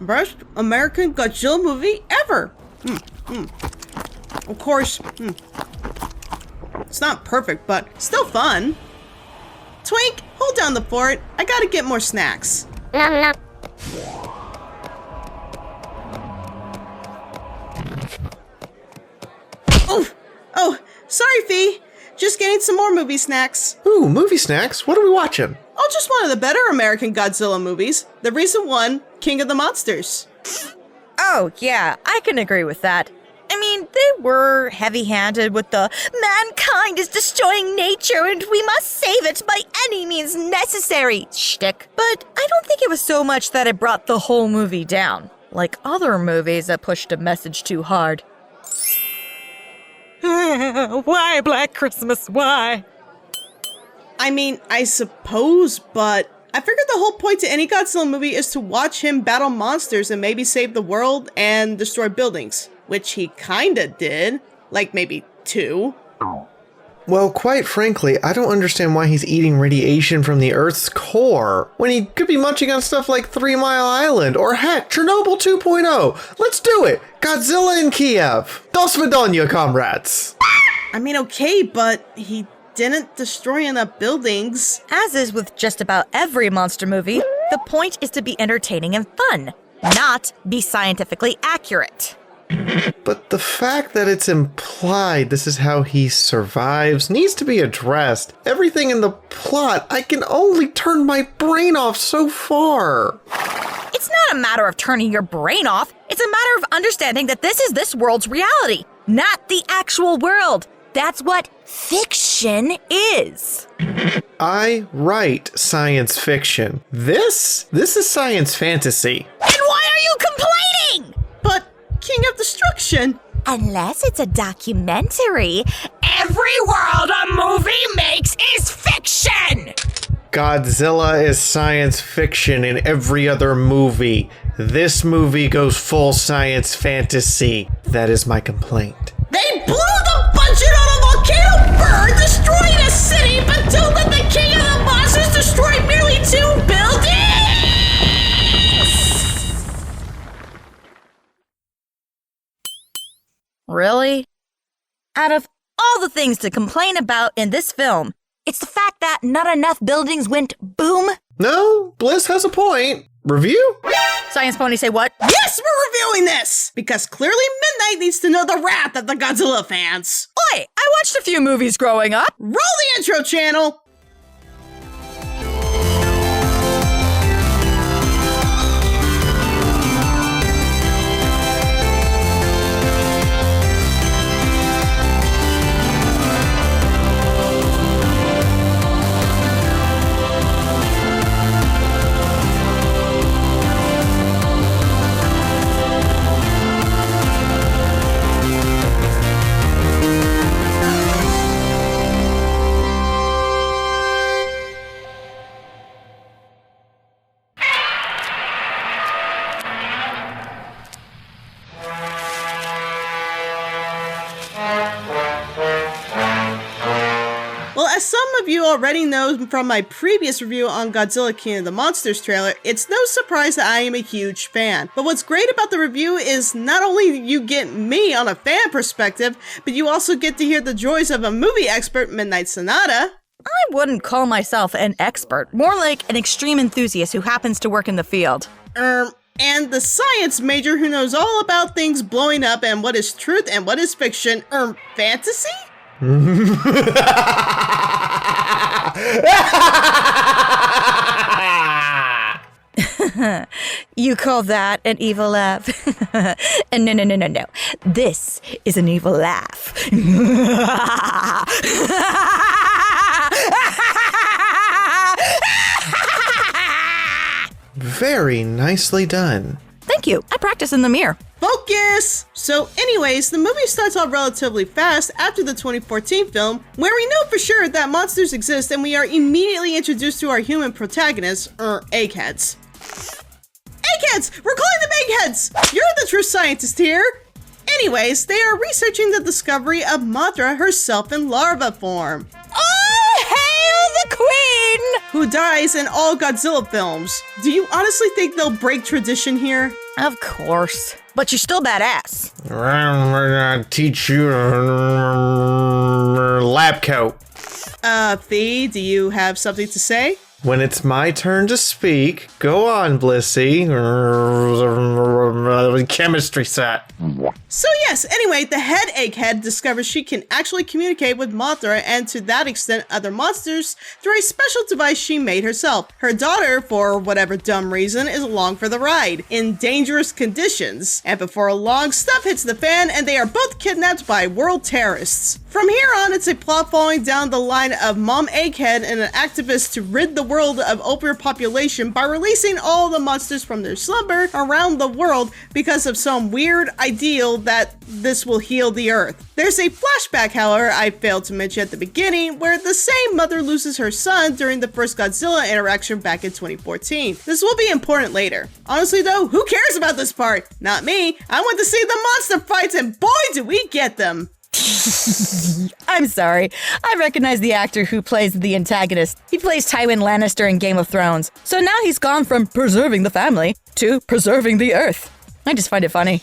best American Godzilla movie ever. Of course, it's not perfect, but still fun. Twink, hold down the fort. I gotta get more snacks. Oh, sorry, Fee. Just getting some more movie snacks. Ooh, movie snacks? What are we watching? Oh, just one of the better American Godzilla movies. The recent one, King of the Monsters. Oh, yeah, I can agree with that. I mean, they were heavy-handed with the mankind is destroying nature and we must save it by any means necessary shtick. But I don't think it was so much that it brought the whole movie down, like other movies that pushed a message too hard. Why, Black Christmas, why? I mean, I suppose, but I figured the whole point to any Godzilla movie is to watch him battle monsters and maybe save the world and destroy buildings. Which he kinda did. Like maybe 2. Well, quite frankly, I don't understand why he's eating radiation from the Earth's core when he could be munching on stuff like 3 Mile Island or heck, Chernobyl 2.0. Let's do it! Godzilla in Kiev! Do svidaniya, comrades! I mean, okay, but he didn't destroy enough buildings. As is with just about every monster movie, the point is to be entertaining and fun, not be scientifically accurate. But the fact that it's implied this is how he survives needs to be addressed. Everything in the plot, I can only turn my brain off so far. It's not a matter of turning your brain off. It's a matter of understanding that this is this world's reality, not the actual world. That's what fiction is. I write science fiction. This is science fantasy. And why are you complaining? But King of Destruction. Unless it's a documentary, every world a movie makes is fiction! Godzilla is science fiction in every other movie. This movie goes full science fantasy. That is my complaint. They blew the budget on a volcano burn, destroyed a city, but don't let the King of the Monsters destroy merely 2 buildings! Really? Out of all the things to complain about in this film, it's the fact that not enough buildings went boom? No, Bliss has a point. Review? Science Pony say what? Yes, we're reviewing this! Because clearly Midnight needs to know the wrath of the Godzilla fans. Oi, I watched a few movies growing up. Roll the intro channel! Well, as some of you already know from my previous review on Godzilla King of the Monsters trailer, it's no surprise that I am a huge fan. But what's great about the review is not only you get me on a fan perspective, but you also get to hear the joys of a movie expert, Midnight Sonata. I wouldn't call myself an expert, more like an extreme enthusiast who happens to work in the field. And the science major who knows all about things blowing up and what is truth and what is fiction, fantasy? You call that an evil laugh? No. This is an evil laugh. Very nicely done. Thank you. I practice in the mirror. Focus! So anyways, the movie starts off relatively fast after the 2014 film, where we know for sure that monsters exist and we are immediately introduced to our human protagonists, eggheads. Eggheads! We're calling them eggheads! You're the true scientist here! Anyways, they are researching the discovery of Mothra herself in larva form. Oh, hail the queen! who dies in all Godzilla films. Do you honestly think they'll break tradition here? Of course. But you're still badass. We're gonna teach you lab coat. Fee, do you have something to say? When it's my turn to speak, go on, Blissey. Chemistry set. So yes, anyway, the head egghead discovers she can actually communicate with Mothra and to that extent other monsters through a special device she made herself. Her daughter, for whatever dumb reason, is along for the ride, in dangerous conditions. And before long, stuff hits the fan and they are both kidnapped by world terrorists. From here on, it's a plot following down the line of Mom Egghead and an activist to rid the world of overpopulation by releasing all the monsters from their slumber around the world because of some weird ideal that this will heal the earth. There's a flashback, however, I failed to mention at the beginning, where the same mother loses her son during the first Godzilla interaction back in 2014. This will be important later. Honestly though, who cares about this part? Not me. I want to see the monster fights and boy do we get them! I'm sorry. I recognize the actor who plays the antagonist. He plays Tywin Lannister in Game of Thrones. So now he's gone from preserving the family to preserving the earth. I just find it funny.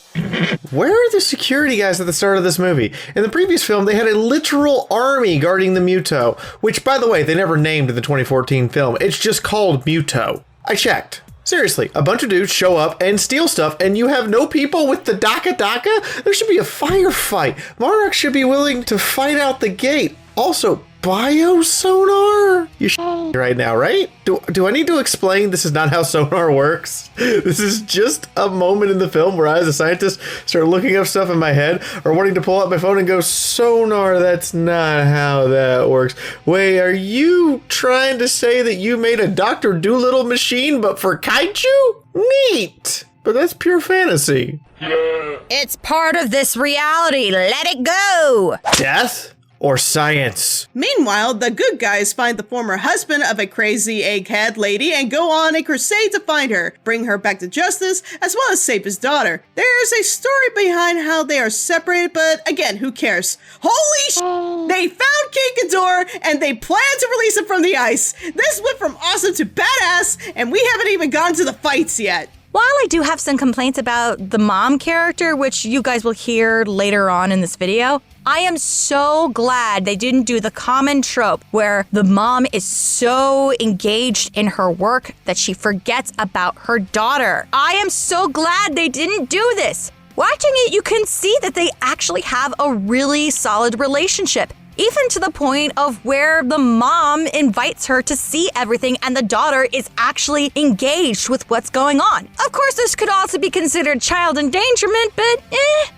Where are the security guys at the start of this movie? In the previous film, they had a literal army guarding the Muto, which, by the way, they never named in the 2014 film. It's just called Muto. I checked. Seriously, a bunch of dudes show up and steal stuff, and you have no people with the Daka Daka? There should be a firefight. Monarch should be willing to fight out the gate. Also, biosonar? You're right now, right? Do I need to explain this is not how sonar works? This is just a moment in the film where I, as a scientist, start looking up stuff in my head or wanting to pull out my phone and go, sonar, that's not how that works. Wait, are you trying to say that you made a Dr. Dolittle machine but for kaiju? Neat! But that's pure fantasy. It's part of this reality. Let it go. Death? Or science? Meanwhile, the good guys find the former husband of a crazy egghead lady and go on a crusade to find her, bring her back to justice, as well as save his daughter. There's a story behind how they are separated, but again, who cares? Holy They found King Ghidorah and they plan to release him from the ice. This went from awesome to badass, and we haven't even gotten to the fights yet. While I do have some complaints about the mom character, which you guys will hear later on in this video, I am so glad they didn't do the common trope where the mom is so engaged in her work that she forgets about her daughter. I am so glad they didn't do this. Watching it, you can see that they actually have a really solid relationship. Even to the point of where the mom invites her to see everything and the daughter is actually engaged with what's going on. Of course, this could also be considered child endangerment, but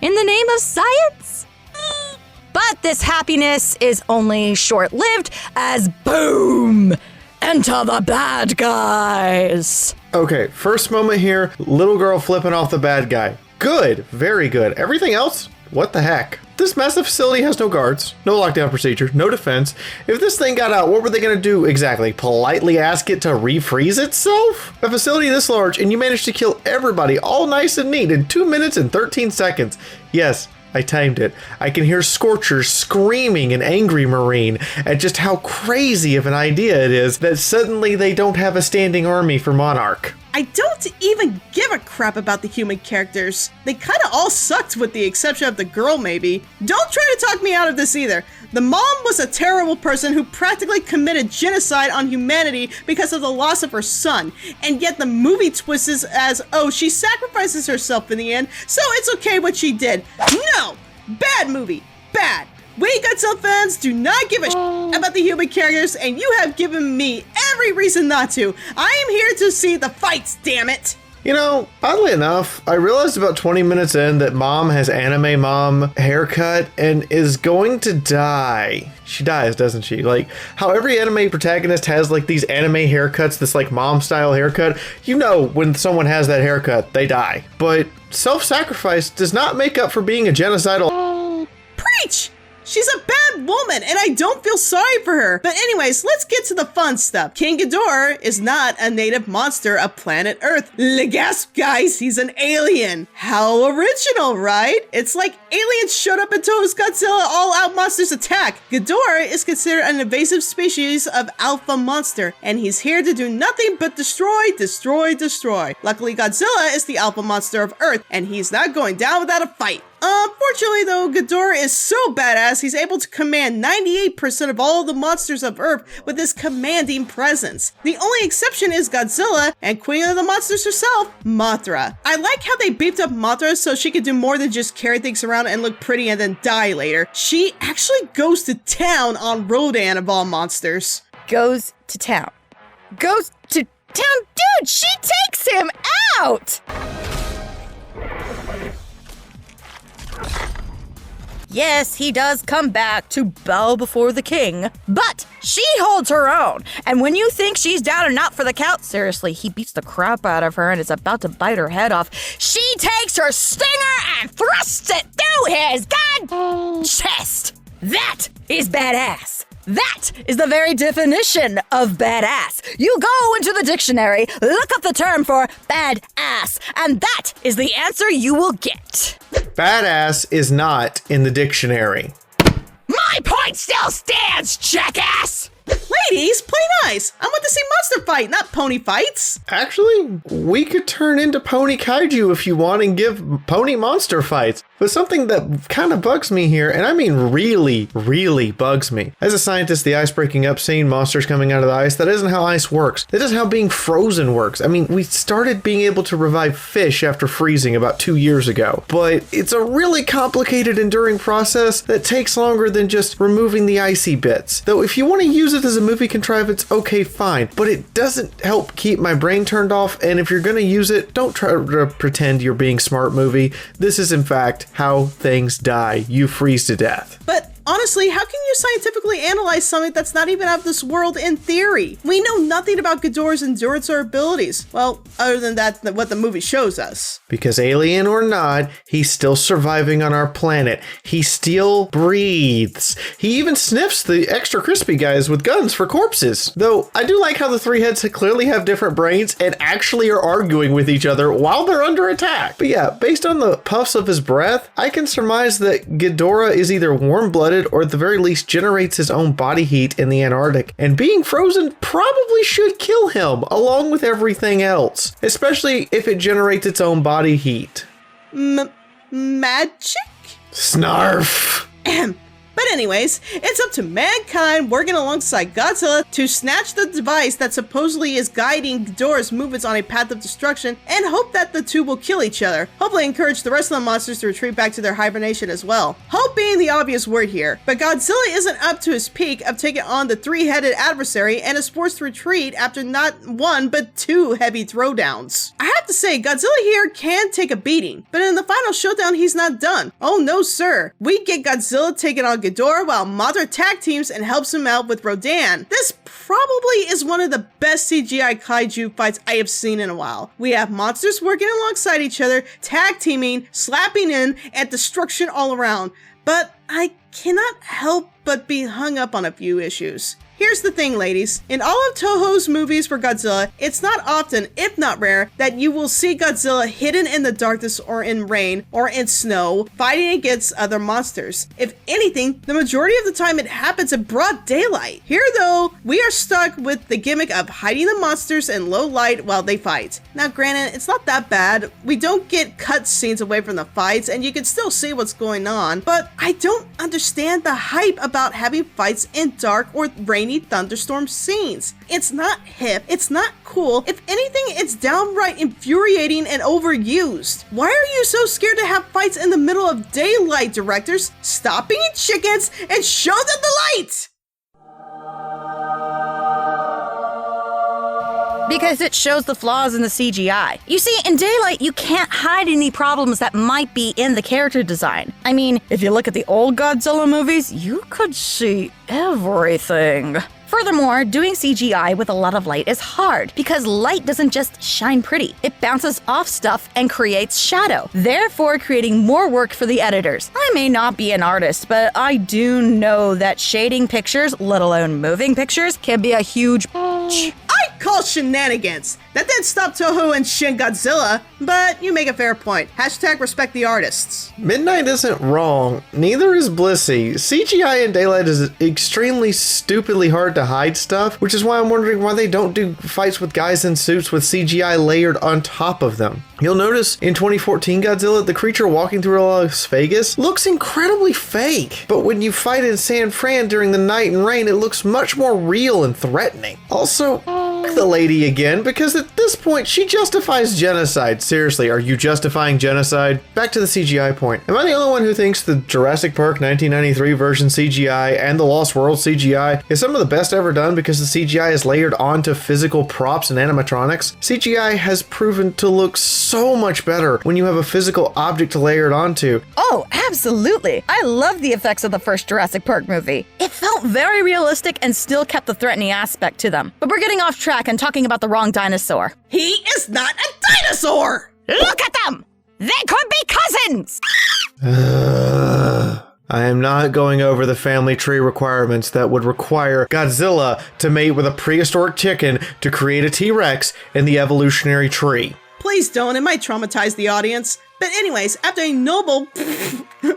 in the name of science? But this happiness is only short-lived as boom! Enter the bad guys! Okay, first moment here, little girl flipping off the bad guy. Good, very good. Everything else? What the heck? This massive facility has no guards, no lockdown procedure, no defense. If this thing got out, what were they going to do exactly? Politely ask it to refreeze itself? A facility this large and you managed to kill everybody all nice and neat in 2 minutes and 13 seconds. Yes, I timed it. I can hear Scorcher screaming an angry Marine at just how crazy of an idea it is that suddenly they don't have a standing army for Monarch. I don't even give a crap about the human characters. They kinda all sucked with the exception of the girl maybe. Don't try to talk me out of this either. The mom was a terrible person who practically committed genocide on humanity because of the loss of her son. And yet the movie twists as, oh, she sacrifices herself in the end, so it's okay what she did. No! Bad movie. Bad. We Godzilla fans do not give a shit about the human characters, and you have given me every reason not to. I am here to see the fights, damn it! You know, oddly enough, I realized about 20 minutes in that Mom has anime mom haircut and is going to die. She dies, doesn't she? Like, how every anime protagonist has like these anime haircuts, this like mom style haircut. You know, when someone has that haircut, they die. But self-sacrifice does not make up for being a genocidal. Preach! She's a bad woman, and I don't feel sorry for her. But anyways, let's get to the fun stuff. King Ghidorah is not a native monster of planet Earth. Gasp, guys, he's an alien. How original, right? It's like aliens showed up and told us Godzilla all-out monsters attack. Ghidorah is considered an invasive species of alpha monster, and he's here to do nothing but destroy, destroy, destroy. Luckily, Godzilla is the alpha monster of Earth, and he's not going down without a fight. Unfortunately, though, Ghidorah is so badass, he's able to command 98% of all the monsters of Earth with his commanding presence. The only exception is Godzilla and Queen of the Monsters herself, Mothra. I like how they beefed up Mothra so she could do more than just carry things around and look pretty and then die later. She actually goes to town on Rodan of all monsters. Goes to town. Goes to town? Dude, she takes him out! Yes, he does come back to bow before the king, but she holds her own. And when you think she's down and not for the count, seriously, he beats the crap out of her and is about to bite her head off. She takes her stinger and thrusts it through his god chest. That is badass. That is the very definition of badass. You go into the dictionary, look up the term for badass, and that is the answer you will get. Badass is not in the dictionary. My point still stands, jackass! Ladies, play nice. I want to see monster fight, not pony fights. Actually, we could turn into Pony Kaiju if you want and give pony monster fights. But something that kind of bugs me here, and I mean really, really bugs me. As a scientist, the ice-breaking up scene, monsters coming out of the ice, that isn't how ice works. That isn't how being frozen works. I mean, we started being able to revive fish after freezing about 2 years ago. But it's a really complicated, enduring process that takes longer than just removing the icy bits. Though if you want to use it as a movie contrivance, okay, fine. But it doesn't help keep my brain turned off, and if you're going to use it, don't try to pretend you're being smart, movie. This is, in fact, how things die. You freeze to death. But honestly, how can you scientifically analyze something that's not even out of this world in theory? We know nothing about Ghidorah's endurance or abilities. Well, other than that, what the movie shows us. Because alien or not, he's still surviving on our planet. He still breathes. He even sniffs the extra crispy guys with guns for corpses. Though, I do like how the three heads clearly have different brains and actually are arguing with each other while they're under attack. But yeah, based on the puffs of his breath, I can surmise that Ghidorah is either warm-blooded or at the very least generates his own body heat in the Antarctic, and being frozen probably should kill him along with everything else, especially if it generates its own body heat. Magic? Snarf! But anyways, it's up to mankind working alongside Godzilla to snatch the device that supposedly is guiding Ghidorah's movements on a path of destruction and hope that the two will kill each other. Hopefully encourage the rest of the monsters to retreat back to their hibernation as well. Hope being the obvious word here, but Godzilla isn't up to his peak of taking on the three-headed adversary and is forced to retreat after not one but two heavy throwdowns. I have to say, Godzilla here can take a beating, but in the final showdown he's not done. Oh no sir, we get Godzilla taking on Ghidorah while Mothra tag teams and helps him out with Rodan. This probably is one of the best CGI kaiju fights I have seen in a while. We have monsters working alongside each other, tag teaming, slapping in, and destruction all around. But I cannot help but be hung up on a few issues. Here's the thing, ladies. In all of Toho's movies for Godzilla, it's not often, if not rare, that you will see Godzilla hidden in the darkness or in rain or in snow, fighting against other monsters. If anything, the majority of the time it happens in broad daylight. Here though, we are stuck with the gimmick of hiding the monsters in low light while they fight. Now granted, it's not that bad. We don't get cut scenes away from the fights and you can still see what's going on, but I don't understand the hype about having fights in dark or rainy thunderstorm scenes. It's not hip, it's not cool. If anything, it's downright infuriating and overused. Why are you so scared to have fights in the middle of daylight, directors? Stop being chickens and show them the light! Because it shows the flaws in the CGI. You see, in daylight, you can't hide any problems that might be in the character design. I mean, if you look at the old Godzilla movies, you could see everything. Furthermore, doing CGI with a lot of light is hard because light doesn't just shine pretty. It bounces off stuff and creates shadow, therefore creating more work for the editors. I may not be an artist, but I do know that shading pictures, let alone moving pictures, can be a huge I call shenanigans. That didn't stop Toho and Shin Godzilla, but you make a fair point. Hashtag respect the artists. Midnight isn't wrong, neither is Blissey. CGI in Daylight is extremely stupidly hard to hide stuff, which is why I'm wondering why they don't do fights with guys in suits with CGI layered on top of them. You'll notice in 2014 Godzilla, the creature walking through Las Vegas looks incredibly fake, but when you fight in San Fran during the night and rain, it looks much more real and threatening. Also, the lady again, because at this point she justifies genocide. Seriously, are you justifying genocide? Back to the CGI point. Am I the only one who thinks the Jurassic Park 1993 version CGI and the Lost World CGI is some of the best ever done because the CGI is layered onto physical props and animatronics? CGI has proven to look so much better when you have a physical object to layer it onto. Oh, absolutely. I love the effects of the first Jurassic Park movie. It felt very realistic and still kept the threatening aspect to them. But we're getting off track and talking about the wrong dinosaur. He is not a dinosaur! Look at them! They could be cousins! I am not going over the family tree requirements that would require Godzilla to mate with a prehistoric chicken to create a T-Rex in the evolutionary tree. Please don't, it might traumatize the audience. But anyways, after a noble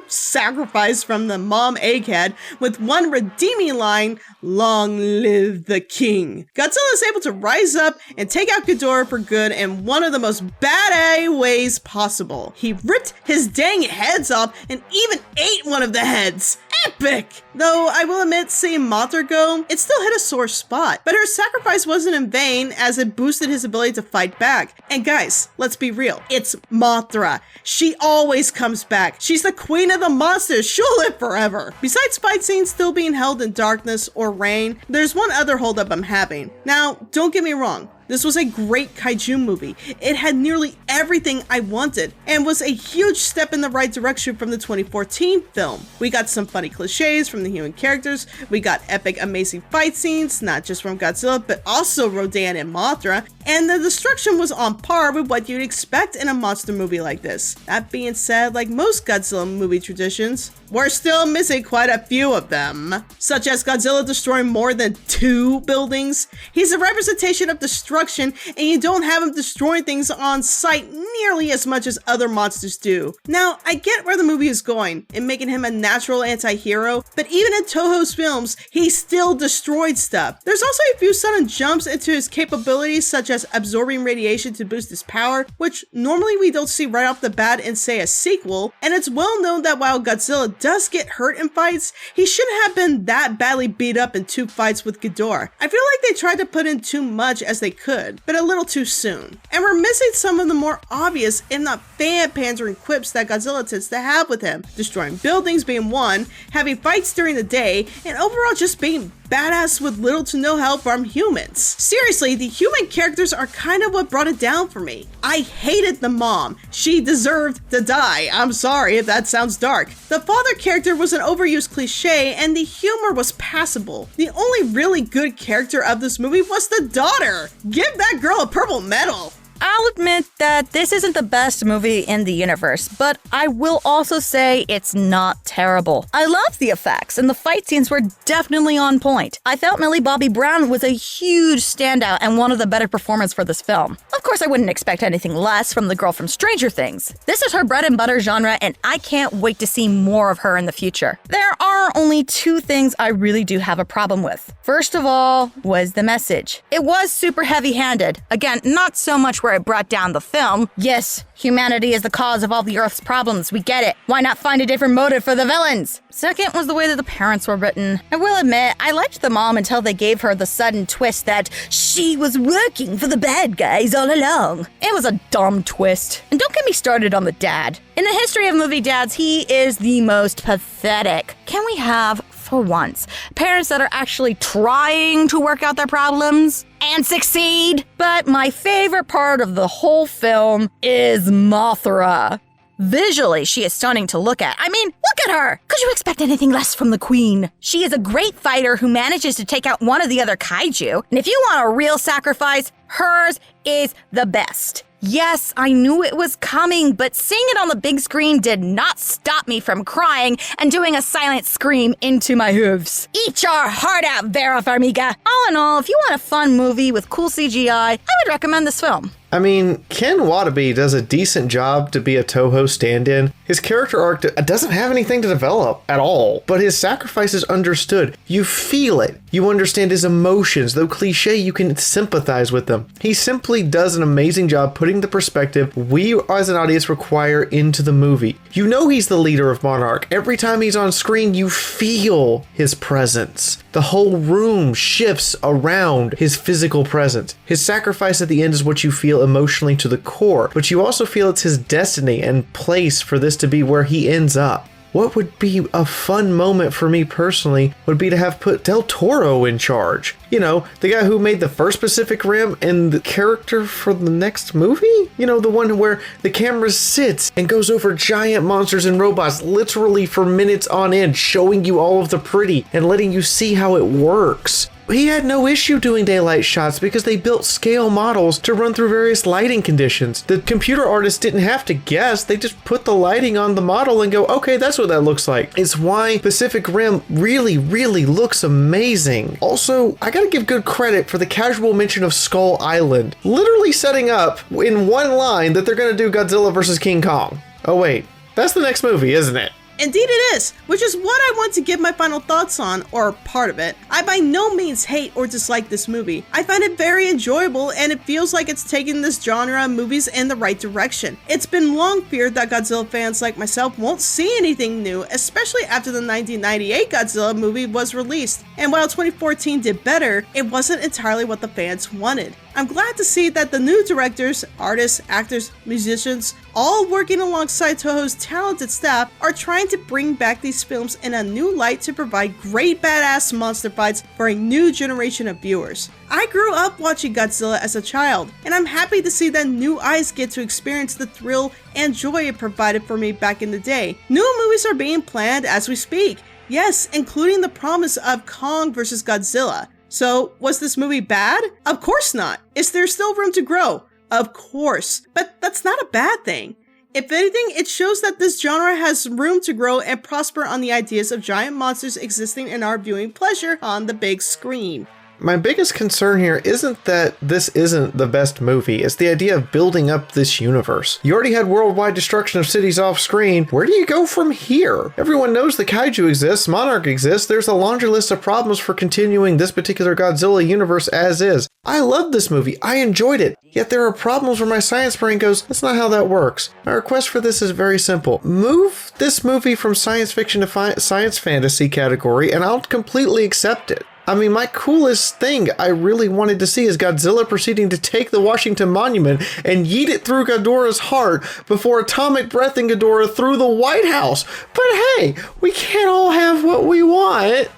sacrifice from the mom egghead with one redeeming line, "Long live the king," Godzilla is able to rise up and take out Ghidorah for good in one of the most badass ways possible. He ripped his dang heads off and even ate one of the heads. Epic! Though I will admit, seeing Mothra go, it still hit a sore spot. But her sacrifice wasn't in vain as it boosted his ability to fight back. And guys, let's be real, it's Mothra. She always comes back. She's the queen of the monsters. She'll live forever. Besides fight scenes still being held in darkness or rain, there's one other holdup I'm having. Now, don't get me wrong. This was a great kaiju movie. It had nearly everything I wanted and was a huge step in the right direction from the 2014 film. We got some funny cliches from the human characters. We got epic, amazing fight scenes, not just from Godzilla, but also Rodan and Mothra. And the destruction was on par with what you'd expect in a monster movie like this. That being said, like most Godzilla movie traditions, we're still missing quite a few of them, such as Godzilla destroying more than 2 buildings. He's a representation of destruction, and you don't have him destroying things on sight nearly as much as other monsters do. Now, I get where the movie is going in making him a natural anti-hero, but even in Toho's films, he still destroyed stuff. There's also a few sudden jumps into his capabilities, such as absorbing radiation to boost his power, which normally we don't see right off the bat in, say, a sequel. And it's well known that while Godzilla does get hurt in fights, he shouldn't have been that badly beat up in 2 fights with Ghidorah. I feel like they tried to put in too much as they could, but a little too soon. And we're missing some of the more obvious, if not fan-pandering quips that Godzilla tends to have with him. Destroying buildings being one, having fights during the day, and overall just being badass with little to no help from humans. Seriously, the human characters are kind of what brought it down for me. I hated the mom. She deserved to die. I'm sorry if that sounds dark. The father character was an overused cliche and the humor was passable. The only really good character of this movie was the daughter. Give that girl a purple medal. I'll admit that this isn't the best movie in the universe, but I will also say it's not terrible. I love the effects, and the fight scenes were definitely on point. I felt Millie Bobby Brown was a huge standout and one of the better performances for this film. Of course, I wouldn't expect anything less from the girl from Stranger Things. This is her bread and butter genre, and I can't wait to see more of her in the future. There are only 2 things I really do have a problem with. First of all, was the message. It was super heavy-handed. Again, not so much where it brought down the film. Yes, humanity is the cause of all the Earth's problems. We get it. Why not find a different motive for the villains? Second was the way that the parents were written. I will admit, I liked the mom until they gave her the sudden twist that she was working for the bad guys all along. It was a dumb twist. And don't get me started on the dad. In the history of movie dads, he is the most pathetic. Can we have, for once, parents that are actually trying to work out their problems and succeed? But my favorite part of the whole film is Mothra. Visually, she is stunning to look at. I mean, look at her! Could you expect anything less from the queen? She is a great fighter who manages to take out one of the other kaiju. And if you want a real sacrifice, hers is the best. Yes, I knew it was coming, but seeing it on the big screen did not stop me from crying and doing a silent scream into my hooves. Eat your heart out, Vera Farmiga! All in all, if you want a fun movie with cool CGI, I would recommend this film. I mean, Ken Watanabe does a decent job to be a Toho stand-in. His character arc doesn't have anything to develop at all, but his sacrifice is understood. You feel it. You understand his emotions. Though cliche, you can sympathize with them. He simply does an amazing job putting the perspective we as an audience require into the movie. You know he's the leader of Monarch. Every time he's on screen, you feel his presence. The whole room shifts around his physical presence. His sacrifice at the end is what you feel emotionally to the core, but you also feel it's his destiny and place for this to be where he ends up. What would be a fun moment for me personally would be to have put Del Toro in charge. You know, the guy who made the first Pacific Rim and the character for the next movie? You know, the one where the camera sits and goes over giant monsters and robots literally for minutes on end, showing you all of the pretty and letting you see how it works. He had no issue doing daylight shots because they built scale models to run through various lighting conditions. The computer artists didn't have to guess, they just put the lighting on the model and go, okay, that's what that looks like. It's why Pacific Rim really, really looks amazing. Also, I gotta give good credit for the casual mention of Skull Island, literally setting up in one line that they're gonna do Godzilla vs. King Kong. Oh wait, that's the next movie, isn't it? Indeed it is, which is what I want to give my final thoughts on, or part of it. I by no means hate or dislike this movie. I find it very enjoyable and it feels like it's taking this genre of movies in the right direction. It's been long feared that Godzilla fans like myself won't see anything new, especially after the 1998 Godzilla movie was released. And while 2014 did better, it wasn't entirely what the fans wanted. I'm glad to see that the new directors, artists, actors, musicians, all working alongside Toho's talented staff, are trying to bring back these films in a new light to provide great badass monster fights for a new generation of viewers. I grew up watching Godzilla as a child, and I'm happy to see that new eyes get to experience the thrill and joy it provided for me back in the day. New movies are being planned as we speak, yes, including the promise of Kong vs. Godzilla. So, was this movie bad? Of course not. Is there still room to grow? Of course. But that's not a bad thing. If anything, it shows that this genre has room to grow and prosper on the ideas of giant monsters existing in our viewing pleasure on the big screen. My biggest concern here isn't that this isn't the best movie, it's the idea of building up this universe. You already had worldwide destruction of cities off screen, where do you go from here? Everyone knows the kaiju exists, Monarch exists, there's a laundry list of problems for continuing this particular Godzilla universe as is. I loved this movie, I enjoyed it, yet there are problems where my science brain goes, that's not how that works. My request for this is very simple. Move this movie from science fiction to science fantasy category and I'll completely accept it. I mean, my coolest thing I really wanted to see is Godzilla proceeding to take the Washington Monument and yeet it through Ghidorah's heart before atomic breathing Ghidorah through the White House. But hey, we can't all have what we want.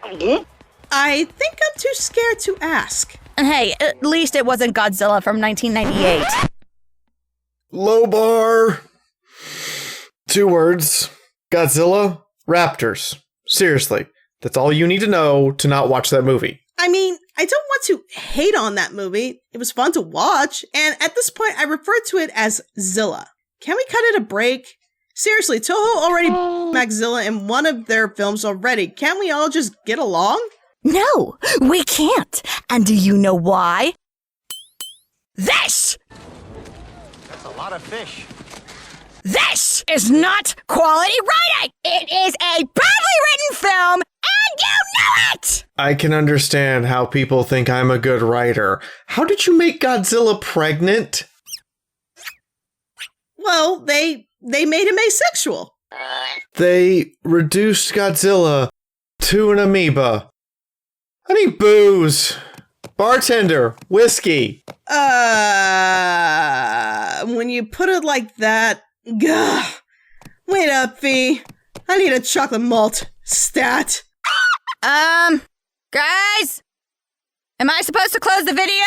I think I'm too scared to ask. Hey, at least it wasn't Godzilla from 1998. Low bar. 2 words. Godzilla, Raptors. Seriously. That's all you need to know to not watch that movie. I mean, I don't want to hate on that movie. It was fun to watch, and at this point I refer to it as Zilla. Can we cut it a break? Seriously, Toho already Maxilla in one of their films already. Can't we all just get along? No, we can't. And do you know why? This! That's a lot of fish. This is not quality writing! It is a badly written film, and you know it! I can understand how people think I'm a good writer. How did you make Godzilla pregnant? Well, they made him asexual. They reduced Godzilla to an amoeba. I need booze. Bartender, whiskey. When you put it like that, gah. Wait up, V. I need a chocolate malt. Stat. Guys? Am I supposed to close the video?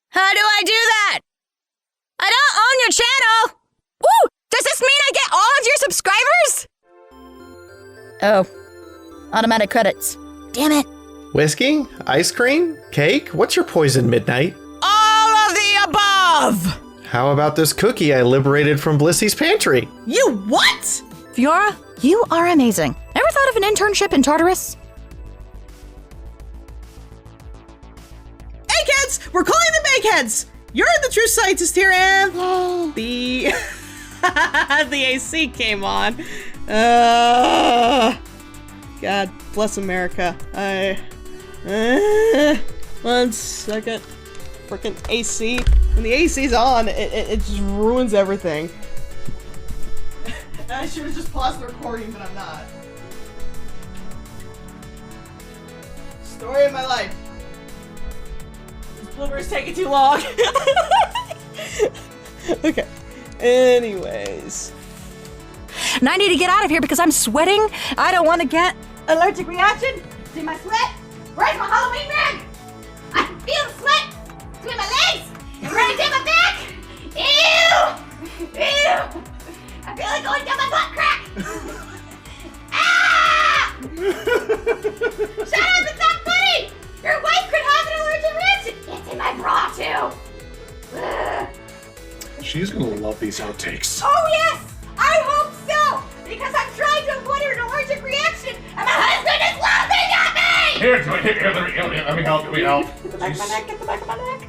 How do I do that? I don't own your channel. Ooh, does this mean Oh, automatic credits. Damn it. Whiskey? Ice cream? Cake? What's your poison, Midnight? All of the above! How about this cookie I liberated from Blissy's pantry? You what? Fiora, you are amazing. Ever thought of an internship in Tartarus? Eggheads! We're calling them eggheads! You're the true scientist here, and the the AC came on. God bless America. One second. Freaking AC. When the AC's on, it just ruins everything. I should have just paused the recording, but I'm not. Story of my life. This blooper's taking too long. Okay. Anyways. And I need to get out of here because I'm sweating. I don't want to get allergic reaction. See my sweat? Where's my Halloween rag? I can feel the sweat between my legs and running down my back. Ew! Ew! I feel like going down my butt crack. Ah! Shut up! It's not funny. Your wife could have an allergic reaction. It's in my bra too. Ugh. She's gonna love these outtakes. Oh yes! I hope so! Because I'm trying to avoid an allergic reaction and my husband is laughing at me! Here, let me help. Let me help. Get the back of my neck, get the back of my neck.